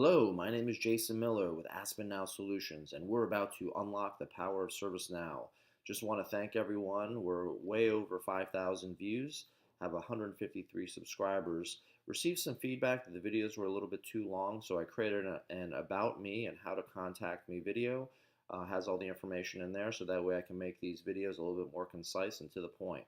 Hello, my name is Jason Miller with Aspen Now Solutions, and we're about to unlock the power of ServiceNow. Just want to thank everyone. We're way over 5,000 views, have 153 subscribers. Received some feedback that the videos were a little bit too long, so I created an About Me and How to Contact Me video. Has all the information in there, so that way I can make these videos a little bit more concise and to the point.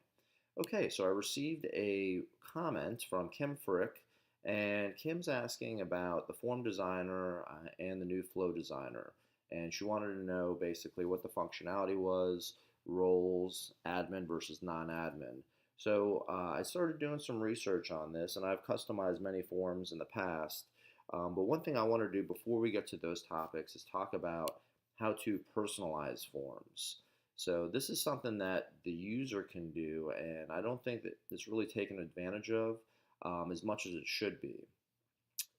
Okay, so I received a comment from Kim Frick, and Kim's asking about the form designer and the new flow designer. And she wanted to know basically what the functionality was, roles, admin versus non-admin. So I started doing some research on this, and I've customized many forms in the past. But one thing I want to do before we get to those topics is talk about how to personalize forms. So this is something that the user can do, and I don't think that it's really taken advantage of as much as it should be.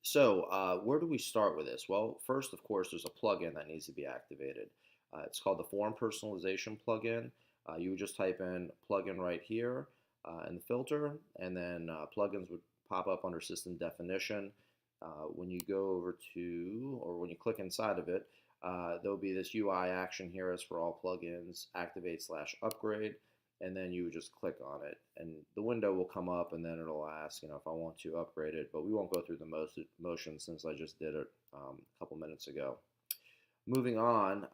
So where do we start with this? Well, first, of course, there's a plugin that needs to be activated. It's called the Form Personalization plugin. You would just type in plugin right here in the filter, and then plugins would pop up under system definition. When you go over to, or when you click inside of it, there'll be this UI action here as for all plugins, activate/upgrade, and then you would just click on it. And the window will come up, and then it'll ask, if I want to upgrade it, but we won't go through the motion since I just did it a couple minutes ago. Moving on,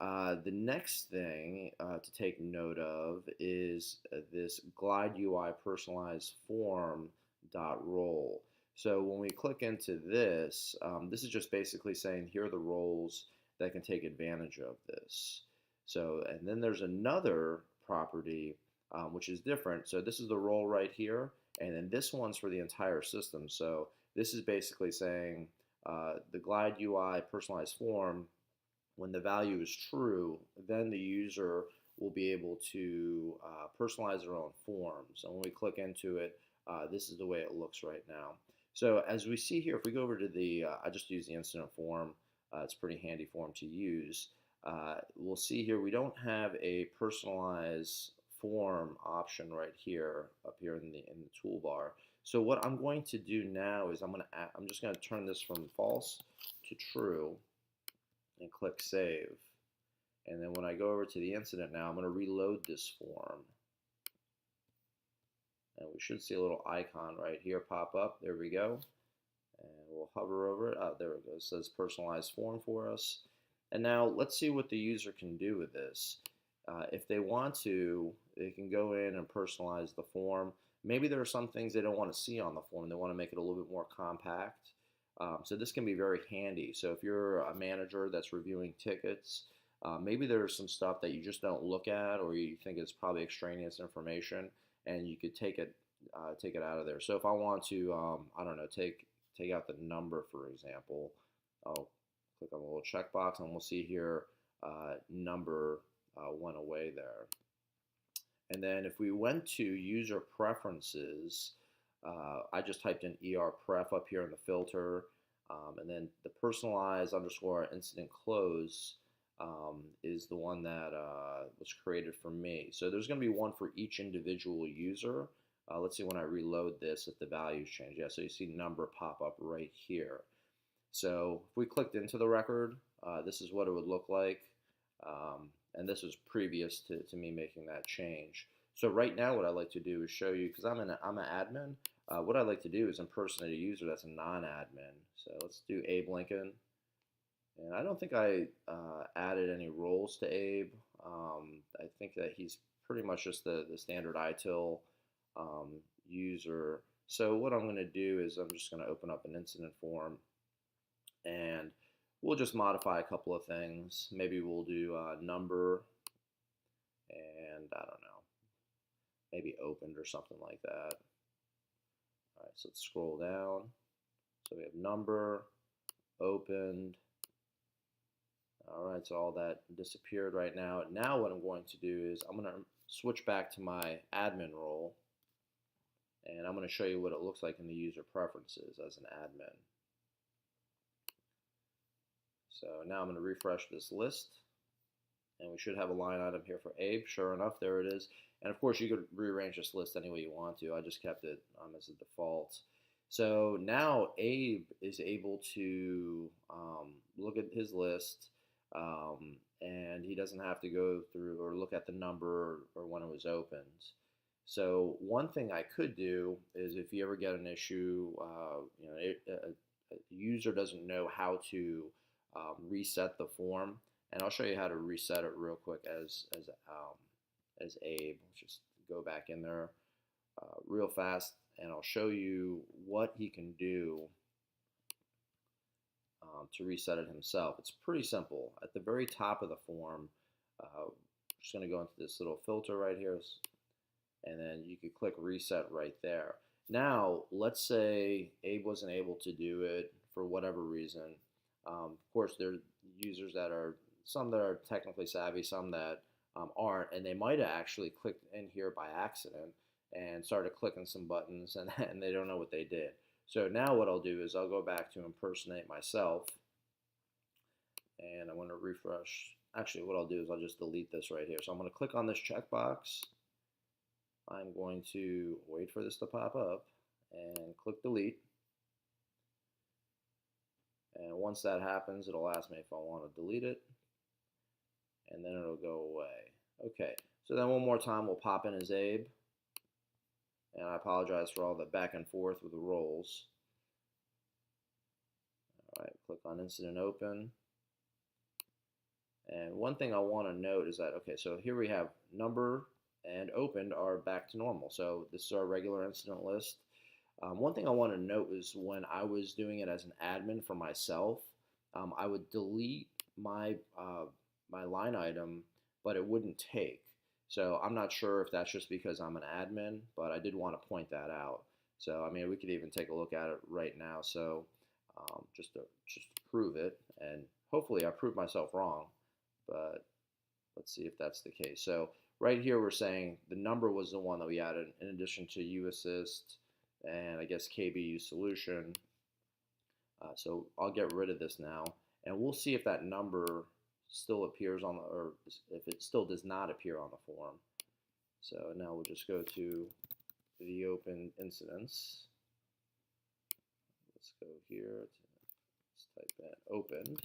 the next thing to take note of is this glide UI personalized form dot role. So when we click into this, this is just basically saying here are the roles that can take advantage of this. So, and then there's another property which is different. So this is the role right here, and then this one's for the entire system. So this is basically saying the glide UI personalized form, when the value is true, then the user will be able to personalize their own forms. And when we click into it, this is the way it looks right now. So as we see here, if we go over to the, I just use the incident form. It's a pretty handy form to use. We'll see here we don't have a personalize form option right here up here in the toolbar. So what I'm going to do now is I'm just going to turn this from false to true and click save. And then when I go over to the incident now, I'm going to reload this form. And we should see a little icon right here pop up. There we go. And we'll hover over it. There it goes. It says personalized form for us. And now let's see what the user can do with this. If they want to, they can go in and personalize the form. Maybe there are some things they don't want to see on the form. They want to make it a little bit more compact. So this can be very handy. So if you're a manager that's reviewing tickets, maybe there's some stuff that you just don't look at, or you think it's probably extraneous information, and you could take it out of there. So if I want to, I don't know, take out the number, for example, I'll click on the little checkbox, and we'll see here number went away there. And then if we went to user preferences, I just typed in ER-pref up here in the filter, and then the personalize _ incident close is the one that was created for me. So there's going to be one for each individual user. Let's see when I reload this if the values change. Yeah, so you see number pop up right here. So if we clicked into the record, this is what it would look like. And this was previous to me making that change. So right now what I'd like to do is show you, because I'm an admin, what I'd like to do is impersonate a user that's a non-admin. So let's do Abe Lincoln. And I don't think I added any roles to Abe. I think that he's pretty much just the standard ITIL user. So what I'm going to do is I'm just going to open up an incident form, and we'll just modify a couple of things. Maybe we'll do number, and I don't know, maybe opened or something like that. All right, so let's scroll down. So we have number, opened. All right, so all that disappeared right now. Now what I'm going to do is I'm going to switch back to my admin role, and I'm going to show you what it looks like in the user preferences as an admin. So now I'm going to refresh this list, and we should have a line item here for Abe. Sure enough, there it is. And of course, you could rearrange this list any way you want to. I just kept it as a default. So now Abe is able to look at his list, and he doesn't have to go through or look at the number or when it was opened. So one thing I could do is if you ever get an issue, a user doesn't know how to reset the form, and I'll show you how to reset it real quick as Abe. Let's just go back in there real fast, and I'll show you what he can do to reset it himself. It's pretty simple. At the very top of the form, I'm just going to go into this little filter right here, and then you could click reset right there. Now, let's say Abe wasn't able to do it for whatever reason. Of course, there are users that are, some that are technically savvy, some that aren't, and they might have actually clicked in here by accident and started clicking some buttons, and they don't know what they did. So now what I'll do is I'll go back to Impersonate myself, and I'm going to refresh. Actually, what I'll do is I'll just delete this right here. So I'm going to click on this checkbox. I'm going to wait for this to pop up and click delete. And once that happens, it'll ask me if I want to delete it, and then it'll go away. Okay, so then one more time we'll pop in as Abe. And I apologize for all the back and forth with the roles. All right, click on Incident Open. And one thing I want to note is that, okay, so here we have number and opened are back to normal. So this is our regular incident list. One thing I want to note is when I was doing it as an admin for myself, I would delete my, my line item, but it wouldn't take. So I'm not sure if that's just because I'm an admin, but I did want to point that out. So I mean, we could even take a look at it right now. So just to prove it, and hopefully I proved myself wrong, but let's see if that's the case. So right here we're saying the number was the one that we added in addition to UAssist and I guess KBU solution. So I'll get rid of this now, and we'll see if that number still appears on the, or if it still does not appear on the form. So now we'll just go to the open incidents. Let's go here. Let's type in opened.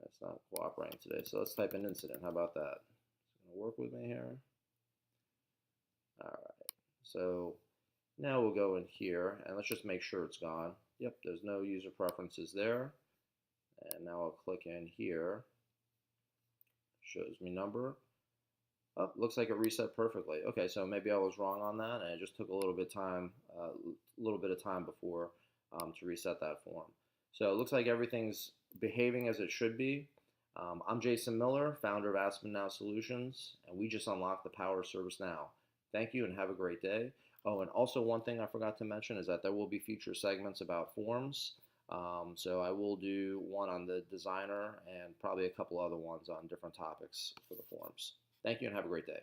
That's not cooperating today, so let's type in incident. How about that? It's going to work with me here. All right. So now we'll go in here and let's just make sure it's gone. Yep, there's no user preferences there. And now I'll click in here. Shows me number. Oh, looks like it reset perfectly. Okay, so maybe I was wrong on that, and it just took a little bit of time before to reset that form. So it looks like everything's behaving as it should be. I'm Jason Miller, founder of AspenNow Solutions, and we just unlocked the power of ServiceNow. Thank you and have a great day. Oh, and also one thing I forgot to mention is that there will be future segments about forms. So I will do one on the designer and probably a couple other ones on different topics for the forms. Thank you and have a great day.